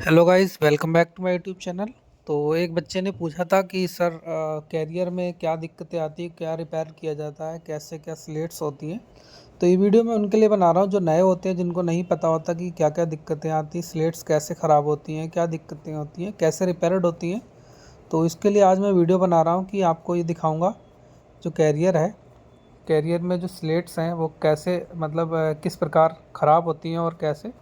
Hello guys, welcome back to my YouTube channel. तो एक बच्चे ने पूछा था कि सर कैरियर में क्या दिक्कतें आती है, क्या रिपेयर किया जाता है, कैसे क्या स्लेट्स होती हैं। तो ये वीडियो मैं उनके लिए बना रहा हूँ जो नए होते हैं, जिनको नहीं पता होता कि क्या क्या दिक्कतें आती हैं, स्लेट्स कैसे ख़राब होती हैं, क्या दिक्कतें होती हैं, कैसे रिपेयर्ड होती हैं। तो इसके लिए आज मैं वीडियो बना रहा हूँ कि आपको ये दिखाऊँगा जो कैरियर है, कैरियर में जो स्लेट्स हैं वो कैसे मतलब किस प्रकार ख़राब होती हैं और कैसे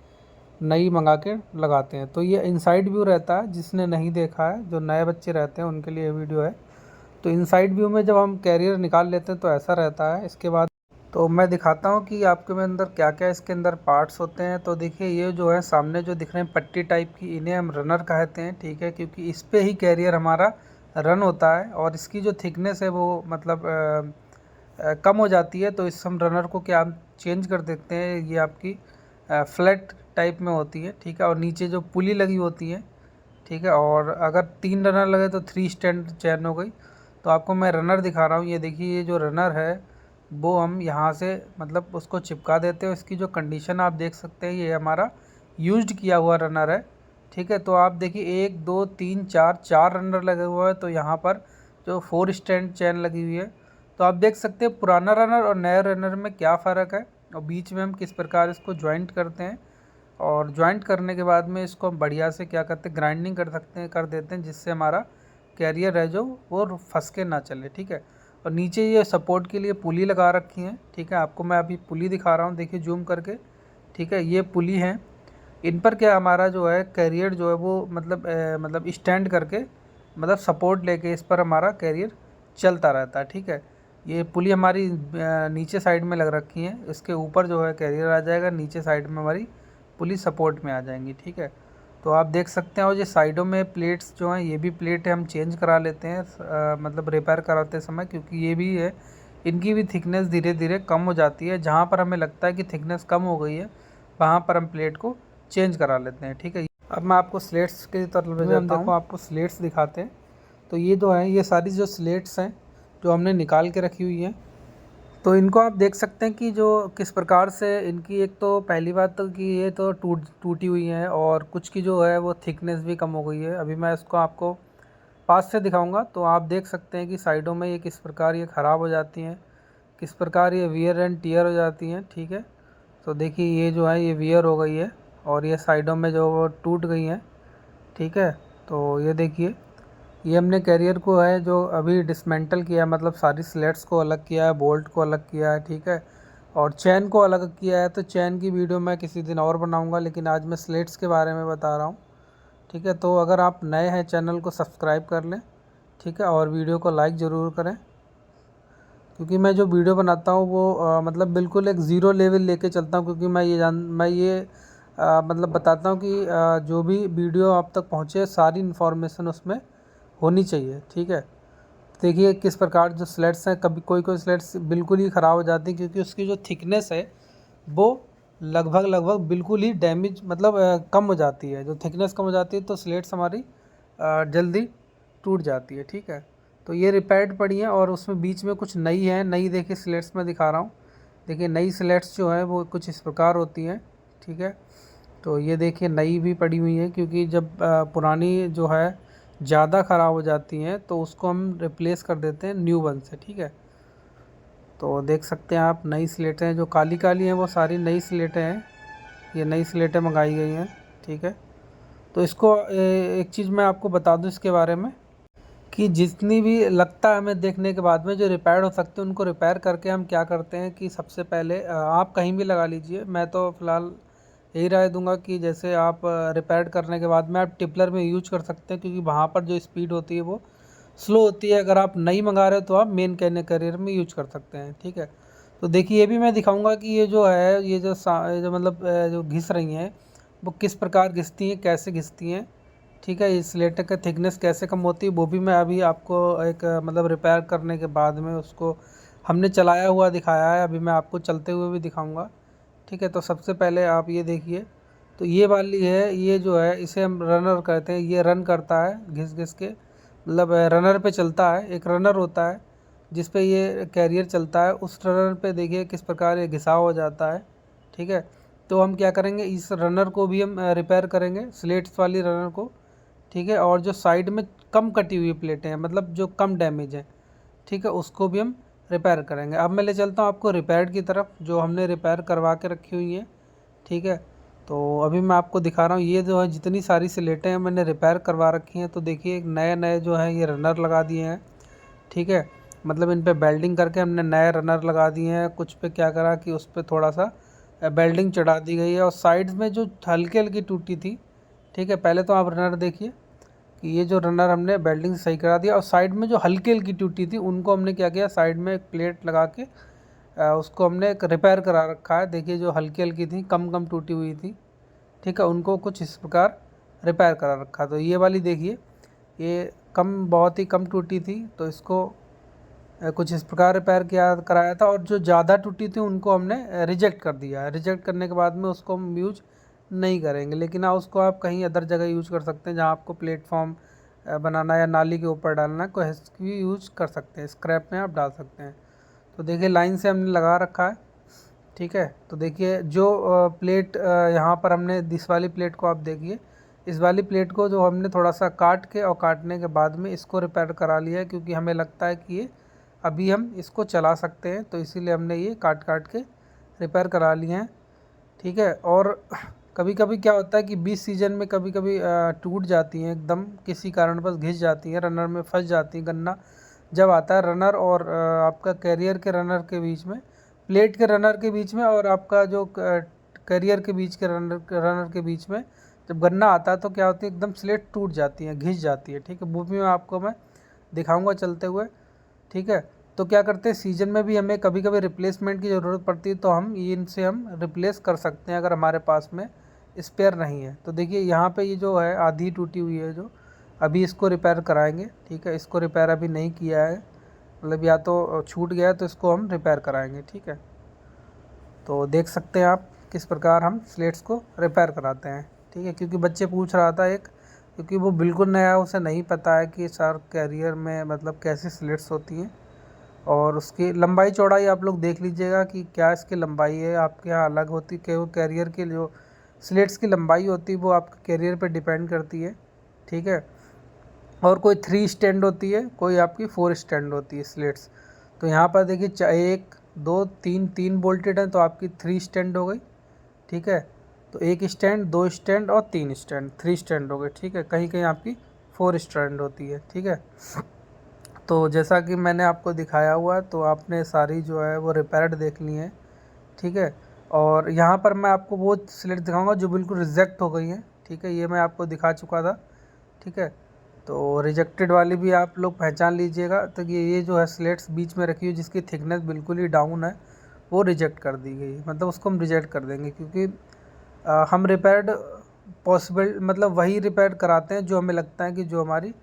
नई मंगा के लगाते हैं। तो ये इनसाइड व्यू रहता है, जिसने नहीं देखा है, जो नए बच्चे रहते हैं उनके लिए ये वीडियो है। तो इनसाइड व्यू में जब हम कैरियर निकाल लेते हैं तो ऐसा रहता है। इसके बाद तो मैं दिखाता हूँ कि आपके में अंदर क्या क्या इसके अंदर पार्ट्स होते हैं। तो देखिए, ये जो है सामने जो दिख रहे हैं पट्टी टाइप की, इन्हें हम रनर कहते हैं, ठीक है, क्योंकि इस पे ही कैरियर हमारा रन होता है और इसकी जो थिकनेस है वो मतलब कम हो जाती है। तो इस हम रनर को क्या हम चेंज कर देते हैं। ये आपकी फ्लैट टाइप में होती है, ठीक है, और नीचे जो पुली लगी होती है, ठीक है। और अगर 3 रनर लगे तो 3 स्टैंड चैन हो गई। तो आपको मैं रनर दिखा रहा हूँ। ये देखिए, ये जो रनर है वो हम यहाँ से मतलब उसको चिपका देते हैं। इसकी जो कंडीशन आप देख सकते हैं, ये हमारा यूज्ड किया हुआ रनर है, ठीक है। तो आप देखिए 1 2 3 4 4 रनर लगे हुए हैं। तो यहाँ पर जो 4 स्टैंड चैन लगी हुई है। तो आप देख सकते हैं पुराना रनर और नए रनर में क्या फ़र्क है और बीच में हम किस प्रकार इसको ज्वाइंट करते हैं। और ज्वाइंट करने के बाद में इसको हम बढ़िया से क्या करते हैं, ग्राइंडिंग कर देते हैं, जिससे हमारा कैरियर है जो वो फंस के ना चले, ठीक है। और नीचे ये सपोर्ट के लिए पुली लगा रखी है, ठीक है। आपको मैं अभी पुली दिखा रहा हूँ, देखिए जूम करके, ठीक है। ये पुली है, इन पर क्या हमारा जो है कैरियर जो है वो मतलब स्टैंड करके मतलब सपोर्ट लेके इस पर हमारा कैरियर चलता रहता है, ठीक है। ये पुली हमारी नीचे साइड में लग रखी है, इसके ऊपर जो है कैरियर आ जाएगा, नीचे साइड में हमारी पुली सपोर्ट में आ जाएंगी, ठीक है। तो आप देख सकते हैं, और ये साइडों में प्लेट्स जो हैं, ये भी प्लेट हम चेंज करा लेते हैं मतलब रिपेयर कराते समय, क्योंकि ये भी है, इनकी भी थिकनेस धीरे धीरे कम हो जाती है। जहाँ पर हमें लगता है कि थिकनेस कम हो गई है, वहाँ पर हम प्लेट को चेंज करा लेते हैं, ठीक है। अब मैं आपको स्लेट्स की तरफ ले जाता हूँ, आपको स्लेट्स दिखाते हैं। तो ये जो है, ये सारी जो स्लेट्स हैं जो हमने निकाल के रखी हुई हैं, तो इनको आप देख सकते हैं कि जो किस प्रकार से इनकी, एक तो पहली बात तो कि ये तो टूटी हुई है और कुछ की जो है वो थिकनेस भी कम हो गई है। अभी मैं इसको आपको पास से दिखाऊंगा तो आप देख सकते हैं कि साइडों में ये किस प्रकार ये ख़राब हो जाती हैं, किस प्रकार ये वियर एंड टियर हो जाती हैं, ठीक है। तो देखिए, ये जो है ये वियर हो गई है और ये साइडों में जो वो टूट गई हैं, ठीक है। तो ये देखिए, ये हमने कैरियर को है जो अभी डिसमेंटल किया है, मतलब सारी स्लेट्स को अलग किया है, बोल्ट को अलग किया है, ठीक है, और चैन को अलग किया है। तो चैन की वीडियो मैं किसी दिन और बनाऊंगा, लेकिन आज मैं स्लेट्स के बारे में बता रहा हूँ, ठीक है। तो अगर आप नए हैं, चैनल को सब्सक्राइब कर लें, ठीक है, और वीडियो को लाइक ज़रूर करें, क्योंकि मैं जो वीडियो बनाता हूँ वो मतलब बिल्कुल एक ज़ीरो लेवल लेके चलता हूँ, क्योंकि मैं ये मतलब बताता हूँ कि जो भी वीडियो आप तक पहुँचे सारी इन्फॉर्मेशन उसमें होनी चाहिए, ठीक है। देखिए किस प्रकार जो स्लेट्स हैं, कभी कोई कोई स्लेट्स बिल्कुल ही ख़राब हो जाती हैं, क्योंकि उसकी जो थिकनेस है वो लगभग लगभग बिल्कुल ही डैमेज मतलब कम हो जाती है। जो थिकनेस कम हो जाती है तो स्लेट्स हमारी जल्दी टूट जाती है, ठीक है। तो ये रिपेयर्ड पड़ी है और उसमें बीच में कुछ नई है, नई देखिए स्लेट्स में दिखा रहा हूँ। देखिए नई स्लेट्स जो है वो कुछ इस प्रकार होती हैं, ठीक है। तो ये देखिए नई भी पड़ी हुई है, क्योंकि जब पुरानी जो है ज़्यादा ख़राब हो जाती हैं तो उसको हम रिप्लेस कर देते हैं न्यू वन से, ठीक है। तो देख सकते हैं आप, नई स्लेटें जो काली काली हैं वो सारी नई स्लेटें हैं, ये नई स्लेटें मंगाई गई हैं, ठीक है। तो इसको एक चीज़ मैं आपको बता दूं इसके बारे में, कि जितनी भी लगता है हमें देखने के बाद में जो रिपेयर हो सकते हैं उनको रिपेयर करके हम क्या करते हैं कि सबसे पहले आप कहीं भी लगा लीजिए। मैं तो फ़िलहाल यही राय दूंगा कि जैसे आप रिपेयर करने के बाद में आप टिपलर में यूज कर सकते हैं, क्योंकि वहाँ पर जो स्पीड होती है वो स्लो होती है। अगर आप नहीं मंगा रहे हो तो आप मेन कैरियर में यूज कर सकते हैं, ठीक है। तो देखिए, ये भी मैं दिखाऊंगा कि ये जो है, ये जो मतलब जो घिस रही हैं वो किस प्रकार घिसती हैं, कैसे घिसती हैं, ठीक है। इस स्लेटर का थिकनेस कैसे कम होती है वो भी मैं अभी आपको एक मतलब रिपेयर करने के बाद में उसको हमने चलाया हुआ दिखाया है। अभी मैं आपको चलते हुए भी दिखाऊंगा, ठीक है। तो सबसे पहले आप ये देखिए, तो ये वाली है, ये जो है इसे हम रनर कहते हैं। ये रन करता है घिस घिस के, मतलब रनर पे चलता है। एक रनर होता है जिस पे ये कैरियर चलता है, उस रनर पे देखिए किस प्रकार ये घिसाव हो जाता है, ठीक है। तो हम क्या करेंगे, इस रनर को भी हम रिपेयर करेंगे, स्लेट्स वाली रनर को, ठीक है। और जो साइड में कम कटी हुई प्लेटें हैं, मतलब जो कम डैमेज है, ठीक है, उसको भी हम रिपेयर करेंगे। अब मैं ले चलता हूँ आपको रिपेयर की तरफ, जो हमने रिपेयर करवा के रखी हुई है, ठीक है। तो अभी मैं आपको दिखा रहा हूँ, ये जो है जितनी सारी स्लेटें हैं मैंने रिपेयर करवा रखी हैं। तो देखिए एक नए नए जो है ये रनर लगा दिए हैं, ठीक है। मतलब इन पे बेल्डिंग करके हमने नए रनर लगा दिए हैं। कुछ पे क्या करा कि उस पर थोड़ा सा बेल्डिंग चढ़ा दी गई है, और साइड्स में जो हल्की हल्की टूटी थी, ठीक है। पहले तो आप रनर देखिए कि ये जो रनर हमने बेल्डिंग सही करा दिया, और साइड में जो हल्की हल्की टूटी थी उनको हमने क्या किया, साइड में एक प्लेट लगा के उसको हमने एक रिपेयर करा रखा है। देखिए जो हल्की हल्की थी, कम कम टूटी हुई थी, ठीक है, उनको कुछ इस प्रकार रिपेयर करा रखा। तो ये वाली देखिए, ये बहुत ही कम टूटी थी, तो इसको कुछ इस प्रकार रिपेयर किया कराया था। और जो ज़्यादा टूटी थी उनको हमने रिजेक्ट कर दिया है। रिजेक्ट करने के बाद में उसको हम यूज नहीं करेंगे, लेकिन हाँ उसको आप कहीं अदर जगह यूज कर सकते हैं, जहाँ आपको प्लेटफॉर्म बनाना या नाली के ऊपर डालना है, कोई भी यूज कर सकते हैं, स्क्रैप में आप डाल सकते हैं। तो देखिए लाइन से हमने लगा रखा है, ठीक है। तो देखिए जो प्लेट यहाँ पर हमने इस वाली प्लेट को आप देखिए, इस वाली प्लेट को जो हमने थोड़ा सा काट के और काटने के बाद में इसको रिपेयर करा लिया है, क्योंकि हमें लगता है कि ये अभी हम इसको चला सकते हैं, तो इसीलिए हमने ये काट काट के रिपेयर करा लिए हैं, ठीक है। और कभी कभी क्या होता है कि बीच सीजन में कभी कभी टूट जाती हैं एकदम, किसी कारणवश घिस जाती हैं, रनर में फंस जाती हैं। गन्ना जब आता है रनर और आपका कैरियर के रनर के बीच में, प्लेट के रनर के बीच में, और आपका जो कैरियर के बीच के रनर के बीच में जब गन्ना आता है, तो क्या होती है एकदम स्लेट टूट जाती है, घिस जाती है, ठीक है। वो भी मैं आपको दिखाऊंगा चलते हुए, ठीक है। तो क्या करते हैं, सीजन में भी हमें कभी कभी रिप्लेसमेंट की ज़रूरत पड़ती है, तो हम इनसे हम रिप्लेस कर सकते हैं अगर हमारे पास में स्पेयर नहीं है। तो देखिए यहाँ पे ये जो है आधी टूटी हुई है, जो अभी इसको रिपेयर कराएंगे, ठीक है। इसको रिपेयर अभी नहीं किया है, मतलब या तो छूट गया है, तो इसको हम रिपेयर कराएंगे, ठीक है। तो देख सकते हैं आप किस प्रकार हम स्लेट्स को रिपेयर कराते हैं, ठीक है। क्योंकि बच्चे पूछ रहा था एक, क्योंकि वो बिल्कुल नया है, उसे नहीं पता है कि सर कैरियर में मतलब कैसी स्लेट्स होती हैं, और उसकी लंबाई चौड़ाई आप लोग देख लीजिएगा कि क्या इसकी लंबाई है आपके यहाँ अलग होती है। वो कैरियर के जो स्लेट्स की लंबाई होती है वो आपके कैरियर पे डिपेंड करती है, ठीक है। और कोई 3 स्टैंड होती है, कोई आपकी 4 स्टैंड होती है स्लेट्स। तो यहाँ पर देखिए 1 2 3 3 बोल्टेड हैं, तो आपकी 3 स्टैंड हो गई, ठीक है। तो 1 स्टैंड, 2 स्टैंड और 3 स्टैंड, 3 स्टैंड हो गए, ठीक है। कहीं कहीं आपकी 4 स्टैंड होती है, ठीक है। तो जैसा कि मैंने आपको दिखाया हुआ है, तो आपने सारी जो है वो रिपेयर्ड देख ली है, ठीक है। और यहाँ पर मैं आपको वो स्लेट दिखाऊंगा जो बिल्कुल रिजेक्ट हो गई है, ठीक है। ये मैं आपको दिखा चुका था, ठीक है। तो रिजेक्टेड वाली भी आप लोग पहचान लीजिएगा। तो ये जो है स्लेट्स बीच में रखी हुई जिसकी थिकनेस बिल्कुल ही डाउन है, वो रिजेक्ट कर दी गई, मतलब उसको हम रिजेक्ट कर देंगे, क्योंकि हम रिपेयर्ड पॉसिबल मतलब वही रिपेयर कराते हैं जो हमें लगता है कि जो हमारी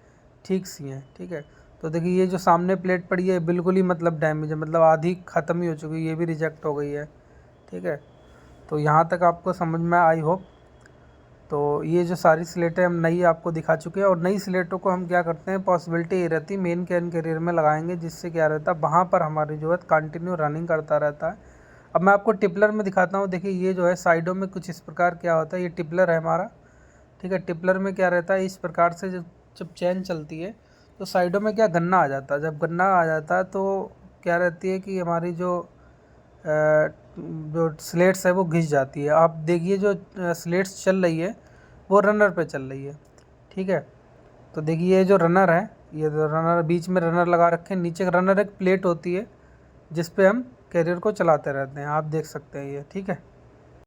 ठीक सी हैं, ठीक है। तो देखिए ये जो सामने प्लेट पड़ी है बिल्कुल ही मतलब डैमेज है, मतलब आधी ख़त्म ही हो चुकी है, ये भी रिजेक्ट हो गई है, ठीक है। तो यहाँ तक आपको समझ में आई होप। तो ये जो सारी स्लेटें हम नई आपको दिखा चुके हैं, और नई स्लेटों को हम क्या करते हैं, पॉसिबिलिटी ये रहती है मेन कैरियर में लगाएंगे, जिससे क्या रहता है वहाँ पर हमारी जो है कंटिन्यू रनिंग करता रहता है। अब मैं आपको टिपलर में दिखाता हूँ। देखिए ये जो है साइडों में कुछ इस प्रकार क्या होता है, ये टिपलर है हमारा, ठीक है। टिपलर में क्या रहता है, इस प्रकार से जब चैन चलती है तो साइडों में क्या गन्ना आ जाता है। जब गन्ना आ जाता है तो क्या रहती है कि हमारी जो स्लेट्स है वो घिस जाती है। आप देखिए जो स्लेट्स चल रही है वो रनर पे चल रही है, ठीक है। तो देखिए ये जो रनर है, ये जो रनर बीच में रनर लगा रखे हैं, नीचे रनर एक प्लेट होती है जिस पे हम कैरियर को चलाते रहते हैं, आप देख सकते हैं ये, ठीक है।